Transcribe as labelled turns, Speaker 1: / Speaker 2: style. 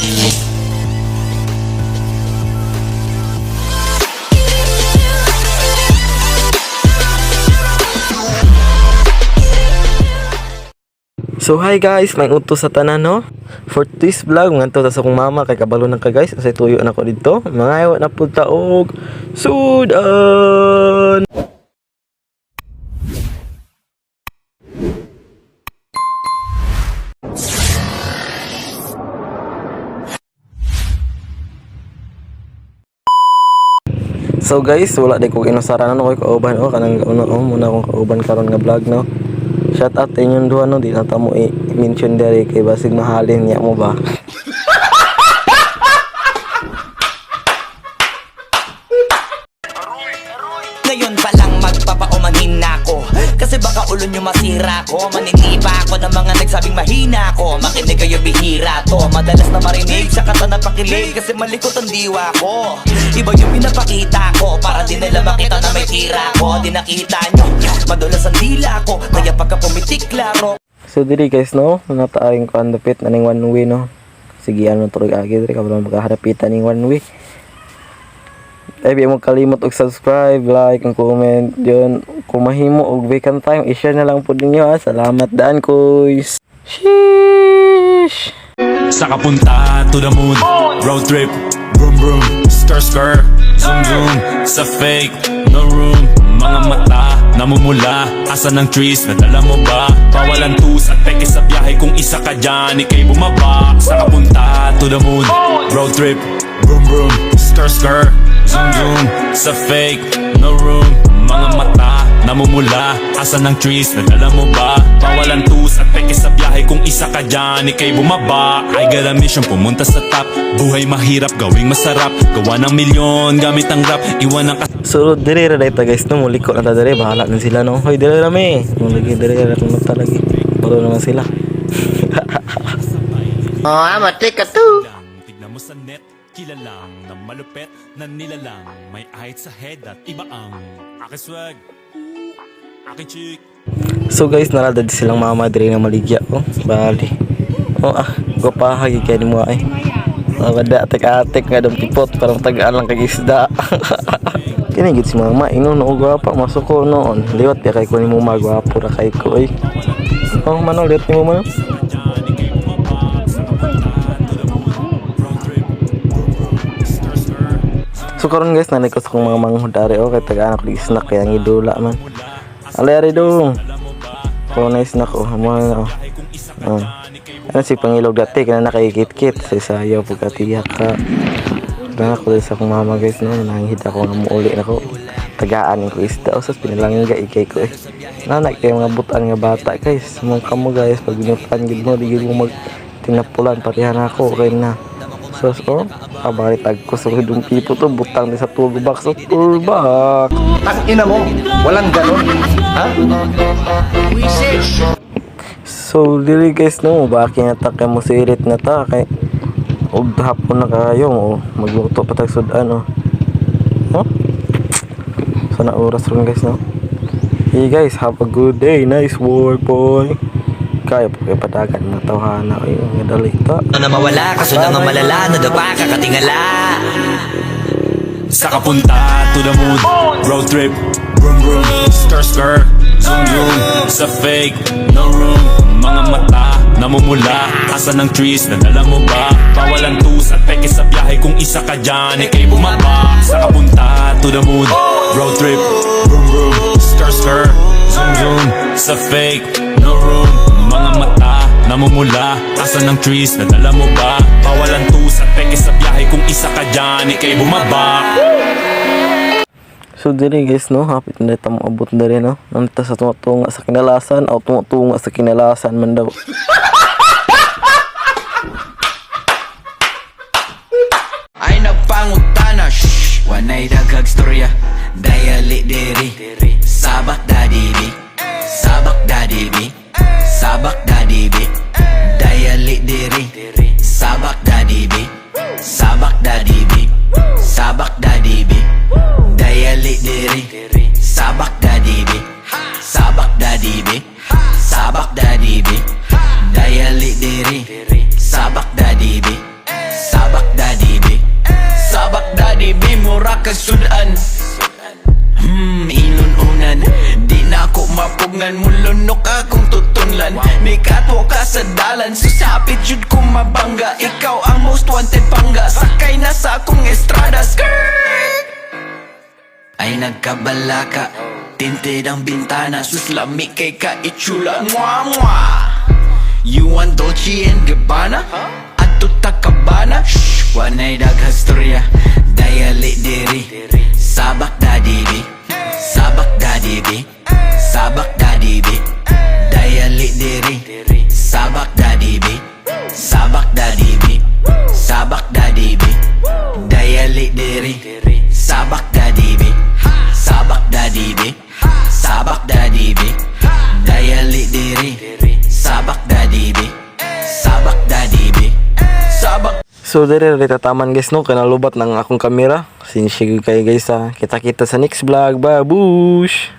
Speaker 1: So hi guys, may utos sa tanan no. For this vlog, nganto sa akong mama kay kabalo na ka guys, kasi tuyo na ko dito. Mangayo na pud ta og sudan. So guys, wala di ko inusaranan ko kauban kanang muna akong kauban karon nga vlog no. Shout out sa inyong duha no, di na ta mo i-mention dere kay basig mahalin niya mo ba.
Speaker 2: Ngayon pa lang magpapaumanhin na ako, kasi baka ulo nyo masira ko. Maninipa ako ng mga nagsabing mahina ko. Makinig kayo, bihira to. Madalas na marinig sa kata na pakilig, kasi malikot ang diwa ko. Iba yung pinapakita ko, para di nila makita na may tira ko. Di nakita nyo, madulas ang dila ko, kaya pagka pumitik klaro.
Speaker 1: So diri guys no, nataaring ko ang dapit na ning one way no. Sige ano turog agi diri kabalo magaharapitan ning one way. Ay di mo kalimot og subscribe, like, and comment yun. Kung mahimo og vacant time, i-share na lang po ninyo ha. Salamat daan kuys. Sheesh.
Speaker 3: Sa kapunta to the moon, road trip, vroom vroom, skr skr, zoom zoom. Sa fake, no room, mga mata namumula, asa ng trees, nadala mo ba? Bawalan tus at peke sa biyahe, kung isa ka dyan, ikay bumaba. Sa kapunta to the moon, road trip, vroom vroom, skr skr, zoom zoom. Sa fake, no room, mga mata namumula, asa ng trees, nadala mo ba? Bawalan tus at peke sa biyahe, kung isa ka dyan, ikay bumaba. I got a mission, pumunta sa top. Buhay mahirap, gawing masarap. Gawa ng milyon, gamit ang rap. Iwan ang
Speaker 1: So dire ra dayta guys no, muliko na ta dire, bahala na sila no. Hoy dire rami. Mulagi dire ra kuno ta lagi. Baro naman sila.
Speaker 4: Oh, amatik ka to.
Speaker 3: tignan mo sa net, kilalang na malupet na nilalang. May ahit sa head at iba ang aking swag, aking chick.
Speaker 1: So guys, naradad silang mama dire na maligya oh. Bali. Oh gopahagi kay mo ay. Wala atik-atik nga dong tipot, parang tagaan lang kay isda. Kini gid si mama, no gwapa masuko noon. Liwat ya kay ko ni mo magwapo ra kay ko ay. Oh manol liwat ni mo man. So karon guys, nanay ko sa kong mga manghudari kay tagaan ako di snack kaya ngidula man. Alay dong. Ko na snack mo na. Ano si Pangilog dati kana nakikit-kit sa sayaw pagkatiyak ka. Dana ko sa akong mama guys no, nanghid ako nga muuli nako. Tagaan ko isda usas pinalangin ga ikay ko eh. Nanak kay mga butan nga bata guys. Mga kamo guys pag ginutan gid mo di gid mo mag tinapulan patihan ako kay na. So kabari tag ko sa hidung pipo to butang ni sa turbak so turbak.
Speaker 4: Tang ina mo, walang ganon. Ha?
Speaker 1: So dili guys no, baki na ta kay mo sirit na ta kay og hapon na kayo oh, magluto pa tag sudan oh. Sana oras ron guys no. Hey guys, have a good day. Nice work boy. Kaya po kayo patagan ng tawhana ay dali ta.
Speaker 2: Na mawala, kaso na nga malala, nadapa ka katingala.
Speaker 3: Sa kapunta to the moon, road trip, vroom vroom, skr skr, zoom zoom. Sa fake, no room, mga mata namumula, asa ng trees, nadala mo ba? Bawalan tus at peke sa biyahe, kung isa ka dyan, ikay bumaba. Sa kapunta to the moon, road trip, vroom vroom, skr skr, zoom zoom. Sa fake, no room, mga mata namumula, asa ng trees, nadala mo ba? Bawalan tus at peke sa biyahe, kung isa ka dyan, ikay bumaba.
Speaker 1: So diri guys no, hapit na ta moabot diri no. Nanta sa tunga sa kinalasan o tunga sa kinalasan man daw.
Speaker 2: Ay nagpangutana, shh, wanay daghag storya. Dayali diri, sabak dadibi, sabak dadibi, sabak dadibi. Dayali diri, sabak dadibi, sabak dadibi, sabak dadibi. Dayali diri, sabak dadibi, sabak dadibi, sabak dadibi. Dayali diri, sabak dadibi,
Speaker 5: Mikato ka sa dalan, susapit jud ko mabangga. Ikaw ang most wanted pangga, sakay na sa akong estrada. Skirt! Ay nagkabala ka, tinted ang bintana, suslami kay ka itsula. Mwah mwah. You want Dolce and Gabbana? Ato takabana? Shh, wanay daghastorya. Dayali diri, sabak dadibi, sabak dadibi, sabak dadibi. Dayali diri, sabak dadibi, sabak dadibi, sabak dadibi. Dayali diri, sabak dadibi, sabak dadibi, sabak dadibi. Dayali diri, sabak dadibi, sabak dadibi, sabak.
Speaker 1: So dere rita taman guys no, kanalubat ng akong kamera. Sinsige kayo guys ha. Kita-kita sa next vlog. Babush!